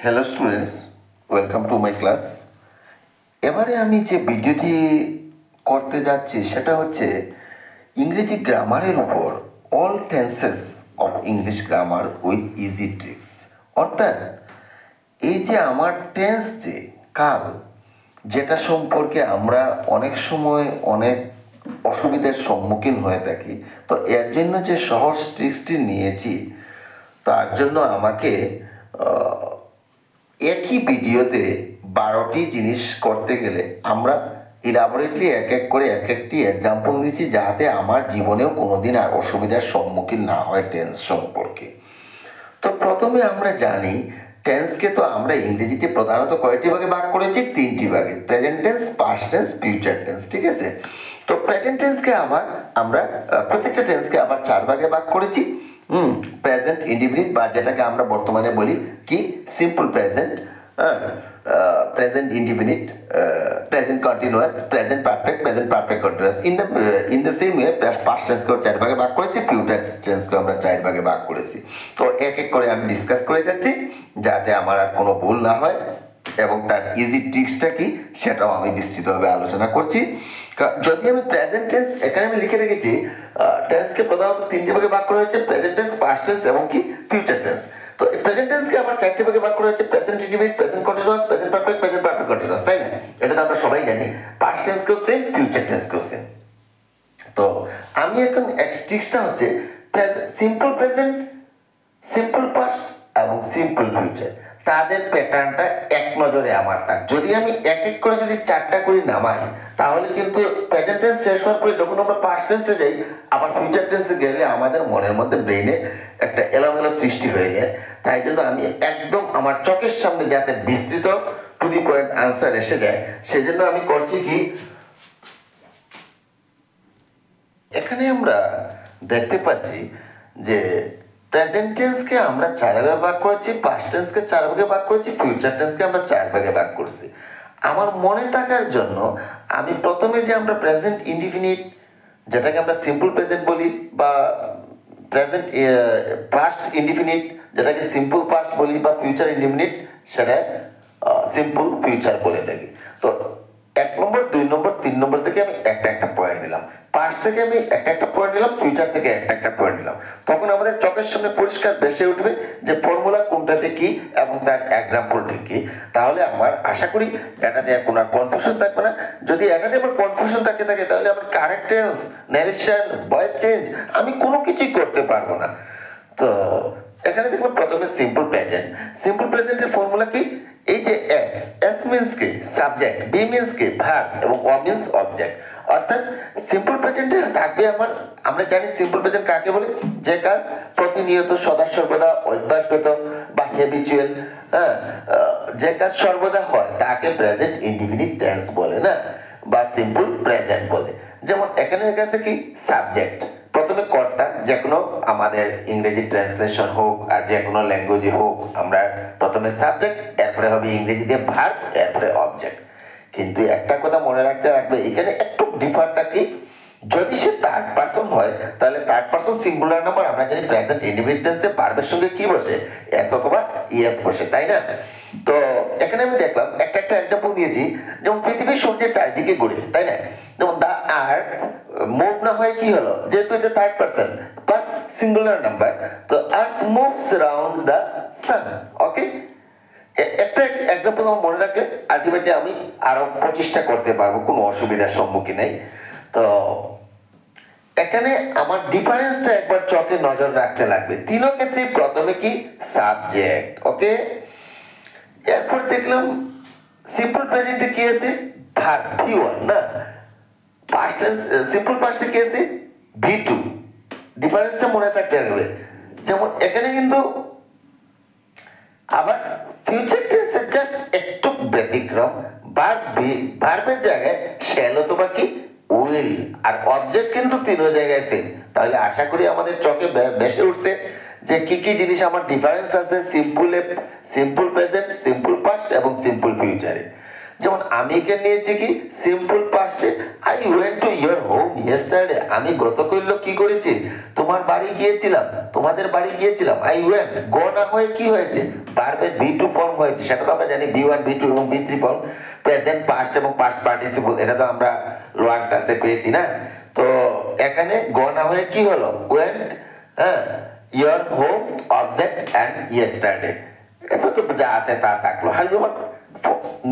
Hello students, welcome to my class. এবারে আমি যে ভিডিওটি করতে যাচ্ছি সেটা হচ্ছে ইংরেজি গ্রামারের উপর all tenses of English grammar with easy tricks. অর্থাৎ এই যে আমার টেন্স যে কাল, যেটা সম্পর্কে আমরা অনেক সময় অনেক অসুবিধার সম্মুখীন হয়ে থাকি, তো এর জন্য যে সহজ ট্রিক্সটি নিয়েছি তার জন্য আমাকে একই ভিডিওতে 12টি জিনিস করতে গেলে আমরা ইলাবোরেটলি এক এক করে এক একটি এক্সাম্পল দিচ্ছি, যাতে আমার জীবনেও কোনোদিন আর অসুবিধার সম্মুখীন না হয় টেন্স সম্পর্কে। তো প্রথমে আমরা জানি টেন্সকে তো আমরা ইংরেজিতে প্রধানত কয়টি ভাগে ভাগ করেছি? 3টি ভাগে, present tense, past tense, future tense. ঠিক আছে, তো প্রেজেন্ট টেন্সকে আমরা প্রত্যেকটা টেন্সকে আবার 4 ভাগে ভাগ করেছি। প্রেজেন্ট ইনডিফিনিট বা যেটাকে আমরা বর্তমানে বলি কি simple present, present indefinite, present continuous, present perfect continuous. In the same way past টেন্সকেও 4 ভাগে ভাগ করেছি, ফিউচার টেন্সকেও আমরা 4 ভাগে ভাগ করেছি। তো এক এক করে আমি ডিসকাস করে যাচ্ছি যাতে আমার আর কোনো ভুল না হয়, এবং তার ইজি ট্রিক্সটা কি সেটাও আমি বিস্তৃতভাবে আলোচনা করছি। যদি আমি প্রেজেন্ট টেন্স এখানে আমি লিখে রেখেছি, টেন্সকে প্রধানত 3টি ভাগে ভাগ করা হয়েছে, প্রেজেন্ট টেন্স, পাস্ট টেন্স এবং কি ফিউচার টেন্স। তো প্রেজেন্ট টেন্সকে আবার 4টি ভাগে ভাগ করা হয়েছে, present indefinite, present continuous, present perfect continuous, তাই না? এটা তো আমরা সবাই জানি। পাস্ট টেন্সকেও সেম, ফিউচার টেন্সকেও সেম। তো আমি এখন ট্রিক্সটা হচ্ছে সিম্পল প্রেজেন্ট, সিম্পল পাস্ট এবং সিম্পল ফিউচার, তাদের প্যাটার্নটা এক নজরে আমার থাক। যদি আমি এক এক করে যদি 4টা করে নামাই, তাহলে কিন্তু প্রেজেন্ট টেন্স শেষ হওয়ার পরে যখন আমরা পাস্ট টেন্সে যাই, আবার ফিউচার টেন্সে গেলে আমাদের মনের মধ্যে ব্রেইনে একটা এলোমেলো সৃষ্টি হয়ে যায়। তাই জন্য আমি একদম আমার চোখের সামনে যাতে বিস্তৃত টু দি পয়েন্ট আনসার এসে যায়, সেজন্য আমি করছি কি, এখানে আমরা দেখতে পাচ্ছি যে প্রেজেন্ট টেন্সকে আমরা 4 ভাগে ভাগ করেছি, পাস্ট টেন্সকে 4 ভাগে ভাগ করেছি, ফিউচার টেন্সকে আমরা 4 ভাগে ভাগ করছি। আমার মনে থাকার জন্য আমি প্রথমে যে আমরা প্রেজেন্ট ইনডিফিনিট, যেটাকে আমরা সিম্পল প্রেজেন্ট বলি, বা প্রেজেন্ট পাস্ট ইনডিফিনিট যেটাকে সিম্পল পাস্ট বলি, বা ফিউচার ইনডিফিনিট সেটা সিম্পল ফিউচার বলে থাকি। তো 1 নম্বর, 2 নম্বর, 3 নম্বর থেকে আমি একটা একটা পয়েন্ট নিলাম, পাস্ট থেকে আমি একটা একটা পয়েন্ট নিলাম, ফিউচার থেকে একটা একটা পয়েন্ট নিলাম। তখন আমাদের চোখের সামনে পরিষ্কার ভেসে উঠবে যে ফর্মুলা কোনটাতে কি এবং তার এক্সাম্পলটি কি। তাহলে আমার আশা করি এটাতে আর কোনো কনফিউশন থাকবে না। যদি এটাতে আমার কনফিউশন থাকে তাহলে আমার correct tense, narration, voice change আমি কোনো কিছুই করতে পারবো না। তো এখানে দেখলাম প্রথমে সিম্পল প্রেজেন্ট। সিম্পল প্রেজেন্টের ফর্মুলা কি? এই যে এস মিন্স কি সাবজেক্ট, বি মিন্স কি ভার্ব এবং ও মিন্স অবজেক্ট। অর্থাৎ সিম্পল প্রেজেন্টে থাকবে আমরা জানি সিম্পল প্রেজেন্ট কাকে বলে? যে কাজ প্রতিনিয়ত সদা সর্বদা অভ্যাসগত বা হ্যাবিচুয়াল, যে কাজ সর্বদা হয় তাকে প্রেজেন্ট ইনডিফিনিট টেন্স বলে না, বা সিম্পল প্রেজেন্ট বলে। যেমন এখানে কাছে কি সাবজেক্ট, প্রথমে কর্তা, যে কোনো আমাদের ইংরেজি ট্রান্সলেশন হোক আর যে কোনো ল্যাঙ্গুয়েজে হোক, আমরা প্রথমে সাবজেক্ট, এরপরে হবে ইংরেজিতে ভার্ব, এরপরে অবজেক্ট। কিন্তু একটা কথা মনে রাখতে রাখবে, এখানে একটু ডিফারটা কি, যদি সে থার্ড পারসন হয় তাহলে থার্ড পারসন সিঙ্গুলার নাম্বার আমরা জানি প্রেজেন্ট ইনডিফিনিট টেন্সে ভার্বের সঙ্গে কি বসে? এস অথবা ইএস বসে, তাই না? তো এখানে আমি দেখলাম একটা এক্সাম্পল দিয়েছি, যেমন পৃথিবীর সূর্যের চারদিকে ঘুরে, তাই না? যেমন দা আর্থ মুভ না হয় কি হলো, যেহেতু এটা third person plus singular number, তো earth moves around the sun. Okay, একটা এক্সাম্পল আমার মনে রাখলে আলটিমেটলি আমি আরো 25টা করতে পারবো, কোনো অসুবিধার সম্মুখীন নেই। তো এখানে আমার ডিফারেন্সটা একবার চোখে নজর রাখতে লাগবে। তিনও ক্ষেত্রে প্রথমে কি সাবজেক্ট, ওকে। এরপর দেখলাম সিম্পল প্রেজেন্টে কি আছে? ভার্ব ভি1 না, পাস্ট টেন্স সিম্পল পাস্টে কি আছে? ভি2। ডিফারেন্সটা মনে থাকতে লাগবে। যেমন এখানে কিন্তু আবার ফিউচার টেন্সে জাস্ট একটু ব্যতিক্রম, ভার্বের জায়গায় শ্যাল অথবা কি উইল, আর অবজেক্ট কিন্তু তিনও জায়গায় সেম। তাহলে আশা করি আমাদের চোখে ভেসে উঠছে যে কি কি জিনিস আমার ডিফারেন্স আছে সিম্পল প্রেজেন্ট, সিম্পল পাস্ট এবং সিম্পল ফিউচারে। যেমন আমি এখানে নিয়েছি কি সিম্পল পাস্টে, I went to your home yesterday, আমি গতকাল কি করেছি তোমার বাড়ি গিয়েছিলাম, তোমাদের বাড়ি গিয়েছিলাম। আই ওয়েন্ট গো না হয়ে কি হয়েছে ভার্বের V2 ফর্ম হয়েছে, সেটা তো আমরা জানি V1 V2 এবং V3 ফর্ম, প্রেজেন্ট পাস্ট এবং পাস্ট পার্টিসিপল, এটা তো আমরা লোয়ার ক্লাসে পেয়েছি না। তো এখানে গো না হয়ে কি হলো ওয়েন্ট, হ্যাঁ, your home object and yesterday, এরপর তো যা আছে তা থাকলো। আর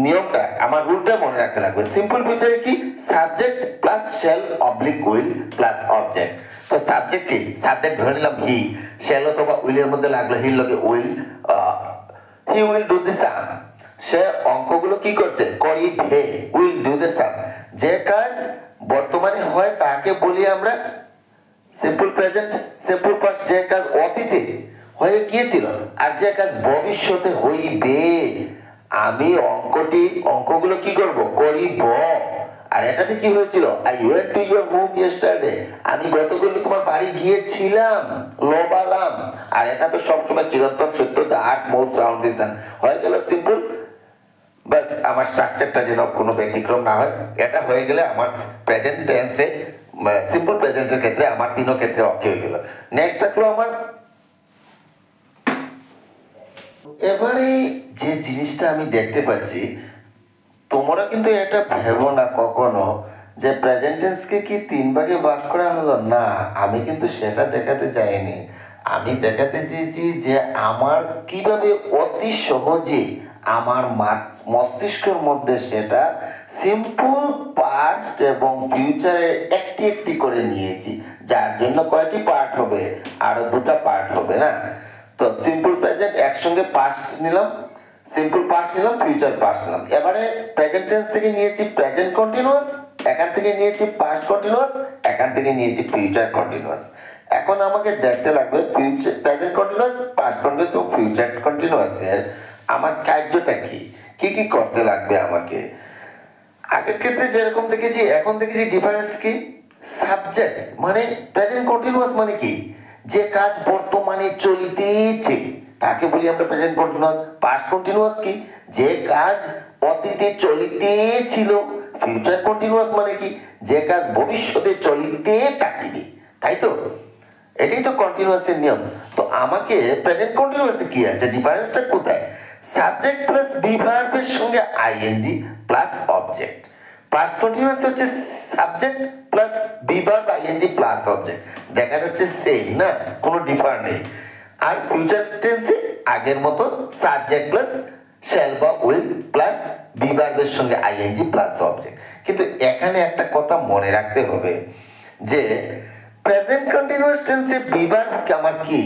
নিয়মটা আমার রুলটা মনে রাখতে লাগবে। সিম্পল ফিউচারে কি subject plus shall oblique will plus object. তো সাবজেক্ট কি, সাবজেক্ট ধরে নিলাম হি, শ্যাল অথবা উইলের মধ্যে লাগলো হির লগে will, he will do the sum, সে অঙ্কগুলো কি করছে করিবে, উইল ডু দি সাম। যে কাজ বর্তমানে হয় তাকে বলি আমরা সিম্পল প্রেজেন্ট, সিম্পল পাস্ট। যে কাজ অতীতে হয়ে গিয়েছিল আর যে কাজ ভবিষ্যতে হইবে, আমি অঙ্কগুলো কি করব করিব। আর এটাতে কি হয়েছিল I went to your home yesterday, আমি গতকাল তোমার বাড়ি গিয়েছিলাম, লোবালাম। আর এটা তো সবসময় চিরন্তন সত্য, the earth moves round the sun, হয়ে গেল সিম্পল। বাস আমার স্ট্রাকচারটা যেন কোনো ব্যতিক্রম না হয়, এটা হয়ে গেলে আমার প্রেজেন্ট টেন্সে সিম্পল প্রেজেন্টের ক্ষেত্রে আমার তিনও ক্ষেত্রে ওকে হয়ে গেল। নেক্সট থাকলো আমার, এবারে যে জিনিসটা আমি দেখতে পাচ্ছি, তোমরা কিন্তু এটা ভেবো না কখনো যে প্রেজেন্ট টেন্সকে কি 3 ভাগে ভাগ করা হলো, না, আমি কিন্তু সেটা দেখাতে চাইনি। আমি দেখাতে চেয়েছি যে আমার কিভাবে অতি সহজে আমার মস্তিষ্কের মধ্যে সেটা সিম্পল পাস্ট এবং ফিউচারে একটি একটি করে নিয়েছি, যার জন্য কয়টি পার্ট হবে, আরো 2টা পার্ট হবে না। তো সিম্পল প্রেজেন্ট একসঙ্গে পাস্ট নিলাম, সিম্পল পাস্ট নিলাম, ফিউচার পাস্ট নিলাম। এবারে প্রেজেন্ট টেন্স থেকে নিয়েছি প্রেজেন্ট কন্টিনিউয়াস, এখান থেকে নিয়েছি পাস্ট কন্টিনিউয়াস, এখান থেকে নিয়েছি ফিউচার কন্টিনিউয়াস। এখন আমাকে দেখতে লাগবে future present continuous, past continuous এবং ফিউচার কন্টিনিউয়াস এর আমার কার্যটা কি কি করতে লাগবে আমাকে। আগের ক্ষেত্রে যেরকম দেখেছি এখন দেখেছি ডিফারেন্স কি, সাবজেক্ট মানে প্রেজেন্ট কন্টিনিউয়াস মানে কি, যে কাজ বর্তমানে চলিতেছে তাকে বলি আমরা প্রেজেন্ট কন্টিনিউয়াস। পাস্ট কন্টিনিউয়াস কি, যে কাজ অতীতে চলিতেছিল। ফিউচার কন্টিনিউয়াস মানে কি, যে কাজ ভবিষ্যতে চলিতে থাকিবে, তাই তো? এটাই তো কন্টিনিউয়াসের নিয়ম। তো আমাকে প্রেজেন্ট কন্টিনিউয়াসে কি আছে, ডিফারেন্সটা কোথায়, সাবজেক্ট প্লাস বি ভার্বের সঙ্গে ING plus object. Past continuous হচ্ছে subject plus B verb ING plus object, দেখা যাচ্ছে সেম না, কোনো ডিফার নেই। আর ফিউচার টেন্সে আগের মতো সাবজেক্ট প্লাস শ্যাল বা উইল প্লাস বি ভার্বের সঙ্গে আইএনজি প্লাস অবজেক্ট। কিন্তু এখানে একটা কথা মনে রাখতে হবে যে প্রেজেন্ট কন্টিনিউয়াস টেন্সে বি ভার্ব আমার কি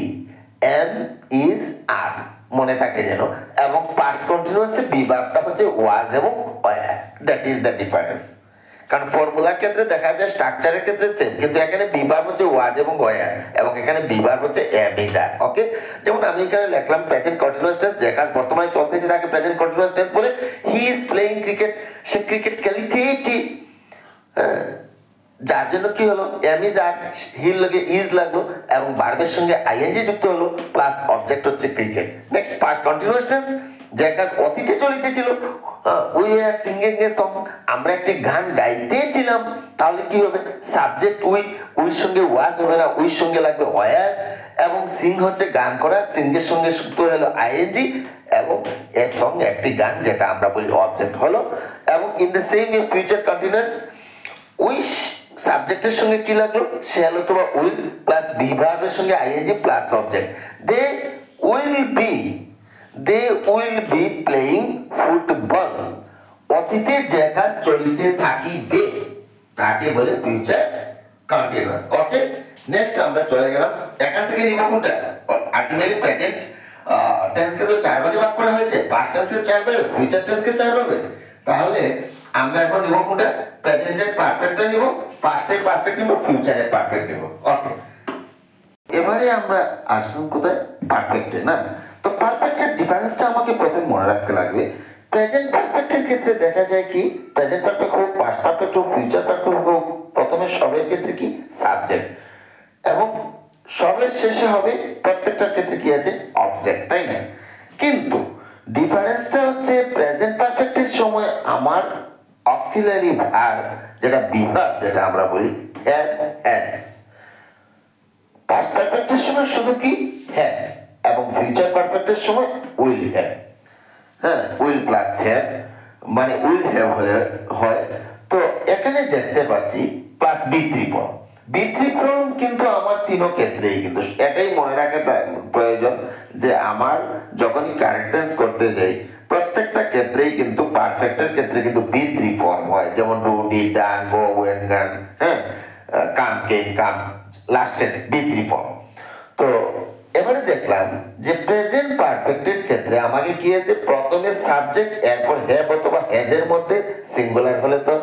এম ইজ আর মনে থাকে যেন, এবং পাস্ট কন্টিনিউয়াসে বি ভার্বটা হচ্ছে ওয়াজ এবং were, that is the difference. কারণ ফর্মুলার ক্ষেত্রে দেখা যায় স্ট্রাকচারের ক্ষেত্রে সেম, কিন্তু এখানে বি ভার্ব হচ্ছে ওয়াজ এবং ওয়্যার এবং এখানে বি ভার্ব হচ্ছে এম ইজ আর। ওকে, যেমন আমি এখানে লিখলাম প্রেজেন্ট কন্টিনিউয়াস টেন্স, যে কাজ বর্তমানে চলতেছে তাকে প্রেজেন্ট কন্টিনিউয়াস টেন্স বলে। হি ইজ প্লেইং ক্রিকেট, সে ক্রিকেট খেলিতেছে, যার জন্য কি হলো এম ইজ আর, হির লগে ইজ লাগলো এবং ভার্বের সঙ্গে আইএনজি যুক্ত হলো প্লাস অবজেক্ট হচ্ছে cricket. Next past continuous tense, যে কাজ অতীতে চলিতেছিল, we are singing a song, আমরা একটি গান গাইতেছিলাম, তাহলে কি হবে সাবজেক্ট উইর সঙ্গে ওয়াজ হবে না, উইর সঙ্গে লাগবে ওয়্যার, এবং সিং হচ্ছে গান করা, সিঙ্গের সঙ্গে যুক্ত হলো আইএনজি এবং এ সং একটি গান যেটা আমরা বলি অবজেক্ট হলো। এবং in the same way future continuous, wish সাবজেক্টের সঙ্গে কি লাগলো শ্যাল অথবা উইল প্লাস বি ভার্বের সঙ্গে ING plus object. They will be playing football, অতীতে যে কাজ চলিতে থাকিবে তাকে বলে ফিউচার কন্টিনিউয়াস। ওকে, নেক্সট আমরা চলে গেলাম এখান থেকে নিব কোনটা, আলটিমেটলি প্রেজেন্ট টেন্সকে তো 4 ভাগে ভাগ করা হয়েছে, পাস্ট টেন্সকে 4 ভাগে, ফিউচার টেন্সকে 4 ভাগে। তাহলে আমরা এখন নিব কোনটা, প্রেজেন্টের পারফেক্টটা নিব, পাস্টের পারফেক্ট নিব, ফিউচারের পারফেক্ট নিব। ওকে, এবারে আমরা আসলাম কোথায়, পারফেক্টে না। তো পারফেক্টের ডিফারেন্সটা আমাকে প্রথমে মনে রাখতে লাগবে। প্রেজেন্ট পারফেক্টের ক্ষেত্রে দেখা যায় কি, প্রেজেন্ট পারফেক্ট হোক, পাস্ট পারফেক্ট হোক, ফিউচার পারফেক্ট হোক, প্রথমে সবের ক্ষেত্রে কি সাবজেক্ট এবং সবের শেষে হবে প্রত্যেকটার ক্ষেত্রে কি আছে অবজেক্ট, তাই না? কিন্তু ডিফারেন্সটা হচ্ছে প্রেজেন্ট পারফেক্টের সময় আমার অক্সিলারি ভার্ব যেটা বিভাগ যেটা আমরা বলি হ্যাভ হ্যাজ। পাস্ট পারফেক্টের সময় শুধু কি হ্যাভ, এবং ফিউচার পারফেক্টের সময় উইল হ্যাভ। হ্যাঁ, উইল প্লাস হ্যাভ মানে উইল হ্যাভ হয়। তো এখানে দেখতে পাচ্ছি প্লাস বি3 ফর্ম। বি3 ফর্ম কিন্তু আমার তিনও ক্ষেত্রেই কিন্তু এটাই মনে রাখা প্রয়োজন যে আমার যখনই কারেক্ট টেন্স করতে যাই প্রত্যেকটা ক্ষেত্রেই কিন্তু পারফেক্টের ক্ষেত্রে কিন্তু বি3 ফর্ম হয়, যেমন do, did, done, go, went, গান, হ্যাঁ, কাম, কেম, কাম, লাস্টের বি3 ফর্ম। তো এবারে দেখলাম যে প্রেজেন্ট পারফেক্টের ক্ষেত্রে আমাকে কি আছে, প্রথমে সাবজেক্ট এরপর হ্যাভ অথবা হ্যাজের মধ্যে সিঙ্গুলার হলে তো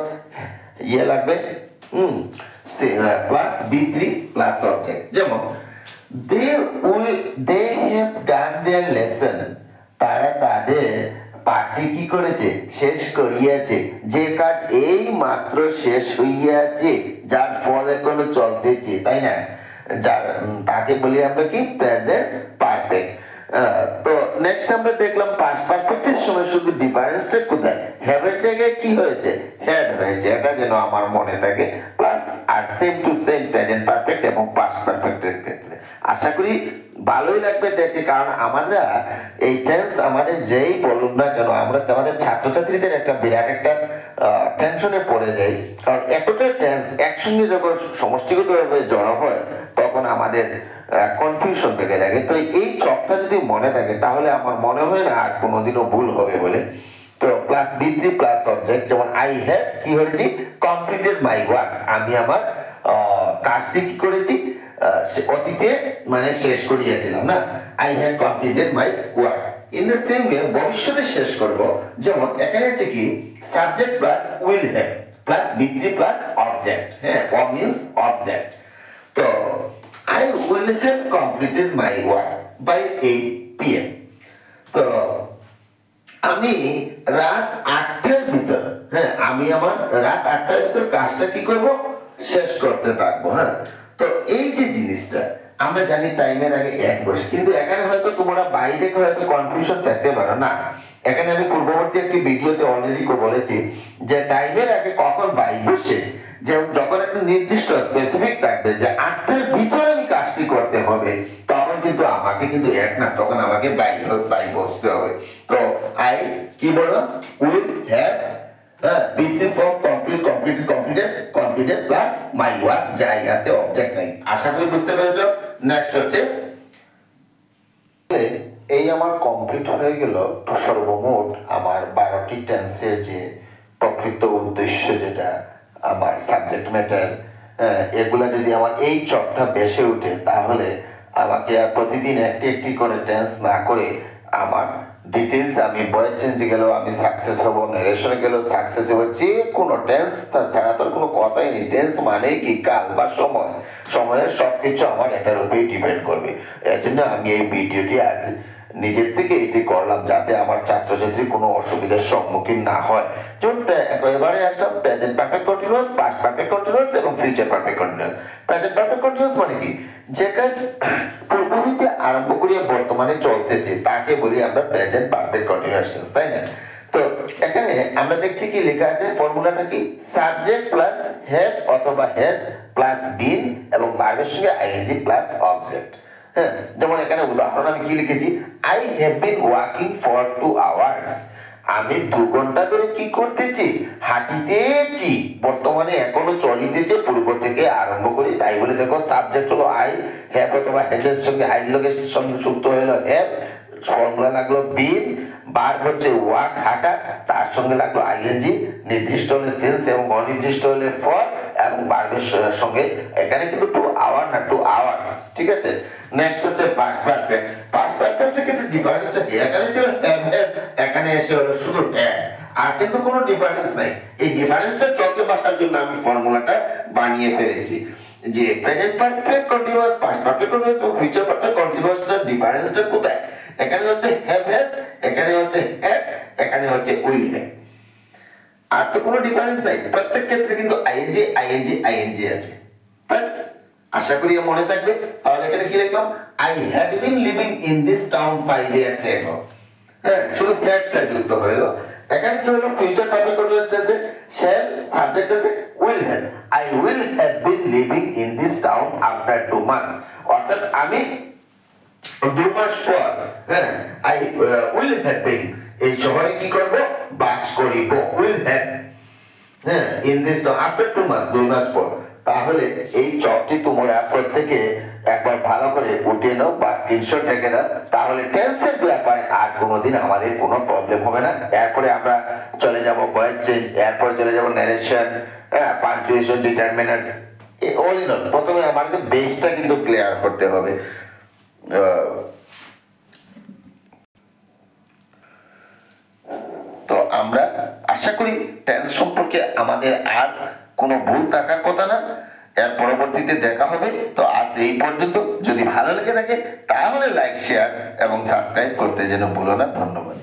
ইয়ে লাগবে প্লাস বি3 প্লাস অবজেক্ট। যেমন they have done there lesson, তারা তাদের পাঠটি কি করেছে, শেষ করিয়াছে। যে কাজ এই মাত্র শেষ হইয়াছে, যার ফল এখনো চলতেছে, তাই না, যার তাকে বলি আমরা কি প্রেজেন্ট পারফেক্ট। তো নেক্সট আমরা দেখলাম পাস্ট পারফেক্টের সময় শুধু ডিফারেন্সটা কোথায়, হ্যাভের জায়গায় কি হয়েছে, হ্যাড হয়েছে, এটা যেন আমার মনে থাকে। প্লাস আর same to same present perfect এবং পাস্ট পারফেক্টের ক্ষেত্রে। আশা করি ভালোই লাগবে দেখে, কারণ আমরা এই টেন্স আমাদের যেই বলুন না কেন আমরা আমাদের ছাত্রছাত্রীদের একটা বিরাট একটা টেনশনে পড়ে যাই, কারণ এতটা টেন্স একসঙ্গে যখন সমষ্টিগতভাবে জড়ো হয় তখন আমাদের কনফিউশন থেকে থাকে। তো এই চকটা যদি মনে থাকে তাহলে আমার মনে হয় না আর কোনোদিনও ভুল হবে বলে। তো প্লাস বি3 প্লাস অবজেক্ট, যেমন আই হ্যাভ কি হয়েছি, কমপ্লিটেড মাই ওয়ার্ক, আমি আমার কাজটি কি করেছি, অতীতে মানে শেষ করিয়েছিলাম না, I have completed my work. In the same way ভবিষ্যতে শেষ করব, যেমন এখানে আছে কি subject plus will have plus বি3 প্লাস অবজেক্ট, হ্যাঁ, মিন্স অবজেক্ট। তো I will have completed my work by 8 PM. তো আমি রাত 8টার ভিতর, হ্যাঁ, আমি আমার রাত 8টার ভিতর কাজটা কি করব, শেষ করতে থাকবো। হ্যাঁ, তো এই যে জিনিসটা আমরা জানি টাইমের আগে এক বসে, কিন্তু এখানে হয়তো তোমরা বাইরে হয়তো কনফিউশন থাকতে পারো না। এখানে আমি পূর্ববর্তী একটি ভিডিওতে অলরেডি বলেছি যে টাইমের আগে কখন বাই বসে, যে যখন একটা নির্দিষ্ট স্পেসিফিক থাকবে যে 8টার ভিতরে আমি কাজটি করতে হবে, তখন কিন্তু আমাকে কিন্তু এক না, তখন আমাকে বাই বসতে হবে। তো আই কি বলো, উইল হ্যাভ বি3 form completed plus my work, যাই আছে অবজেক্ট নাই। আশা করি বুঝতে পেরেছো। নেক্সট হচ্ছে এই আমার কমপ্লিট হয়ে গেল সর্বমোট আমার 12টি টেন্সের যে প্রকৃত উদ্দেশ্য, যেটা আমার সাবজেক্ট ম্যাটার, এগুলা যদি আমার এই চকটা বেসে উঠে তাহলে আমাকে আর প্রতিদিন একটি একটি করে টেন্স না করে আমার ডিটেলস, আমি ভয়েস চেঞ্জে গেল আমি সাকসেস হব, নারেশনে গেল সাকসেস হব, যে কোনো টেন্স ছাড়া তোর কোনো কথাই নেই। টেন্স মানে কি কাল বা সময়, সময়ের সব কিছু আমার এটার উপরেই ডিপেন্ড করবে। এর জন্য আমি এই ভিডিওটি আজ নিজের থেকে এটি করলাম যাতে আমার ছাত্রছাত্রী কোনো অসুবিধার সম্মুখীন না হয়। যেমন এবারে আসলাম present perfect continuous, past perfect continuous এবং future perfect continuous. Present perfect continuous মানে কি, যে কাজ পূর্ব হইতে আরম্ভ করিয়া বর্তমানে চলতেছে তাকে বলি আমরা প্রেজেন্ট পারফেক্ট কন্টিনিউয়াস টেন্স, তাই না। তো এখানে আমরা দেখছি কি লেখা আছে, ফর্মুলাটা কি, সাবজেক্ট প্লাস হ্যাভ অথবা হ্যাজ প্লাস বিন এবং ভার্বের সঙ্গে আইএনজি প্লাস অবজেক্ট। হ্যাঁ, যেমন এখানে উদাহরণ আমি কি লিখেছি, I have been walking for 2 hours, আমি 2 ঘন্টা ধরে কি করতেছি, হাঁটিতেছি। বর্তমানে এখনো চলিতেছে, পূর্ব থেকে আরম্ভ করি, তাই বলে দেখো সাবজেক্ট হলো আই, হ্যাভ অথবা হ্যাজের সঙ্গে আই লোকের সঙ্গে যুক্ত হলো হ্যাভ, ফর্মুলা লাগলো বিন, ভার্ব হচ্ছে ওয়াক হাঁটা, তার সঙ্গে লাগলো আইএনজি, নির্দিষ্ট হলে সিন্স এবং অনির্দিষ্ট হলে ফর, এবং ভার্বের সঙ্গে এখানে কিন্তু 2 আওয়ার না 2 আওয়ার্স, ঠিক আছে। নেক্সট হচ্ছে পাস্ট পারফেক্ট। পাস্ট পারফেক্টের ক্ষেত্রে ডিফারেন্সটা কি, এখানে ছিল হ্যাভ হ্যাজ, এখানে এসে হলো শুধু হ্যাভ, আর কিন্তু কোনো ডিফারেন্স নাই। এই ডিফারেন্সটা চকে বসার জন্য আমি ফর্মুলাটা বানিয়ে ফেলেছি যে present perfect continuous, past perfect continuous এবং ফিউচার পারফেক্ট কন্টিনিউয়াসটার ডিফারেন্সটা কোথায়, এখানে হচ্ছে হ্যাভ হ্যাজ, এখানে হচ্ছে হ্যাড, এখানে হচ্ছে উইল হ্যাভ, আর তো কোনো ডিফারেন্স নাই। প্রত্যেক ক্ষেত্রে কিন্তু আইএনজি আইএনজি আইএনজি আছে। বাস, আশা করি মনে থাকবে। তাহলে এখানে কি লিখলাম, I had been living in this town 5 years ago, হ্যাঁ, শুধু হ্যাডটা যুক্ত হয়ে গেল। এখানে কি হলো, ফিউচার পারফেক্ট কন্টিনিউয়াস টেন্সে শ্যাল সাবজেক্ট আছে will have, I will have been living in this town after 2 months, অর্থাৎ আমি 2 মাস পর, হ্যাঁ, আই উইল হ্যাভ বিন এই শহরে কি করব, বাস করিব, উইল হ্যাভ, হ্যাঁ, ইন দিস টাউন আফটার 2 মাস 2 মাস পর। তাহলে এই চকটি তোমরা প্রত্যেকে একবার ভালো করে উঠিয়ে নাও বা স্ক্রিনশট রেখে দাও, তাহলে টেন্সের ব্যাপারে আর কোনোদিন আমাদের কোনো প্রবলেম হবে না। এরপরে আমরা চলে যাব ভয়েস চেঞ্জ, এরপরে চলে যাব narration, punctuation, determiners, all in all. প্রথমে আমাদের বেসটা কিন্তু ক্লিয়ার করতে হবে। তো আমরা আশা করি টেন্স সম্পর্কে আমাদের আর কোনো ভুল থাকার কথা না। এর পরবর্তীতে দেখা হবে। তো আজ এই পর্যন্ত। যদি ভালো লেগে থাকে তাহলে লাইক, শেয়ার এবং সাবস্ক্রাইব করতে যেন ভুলো না। ধন্যবাদ।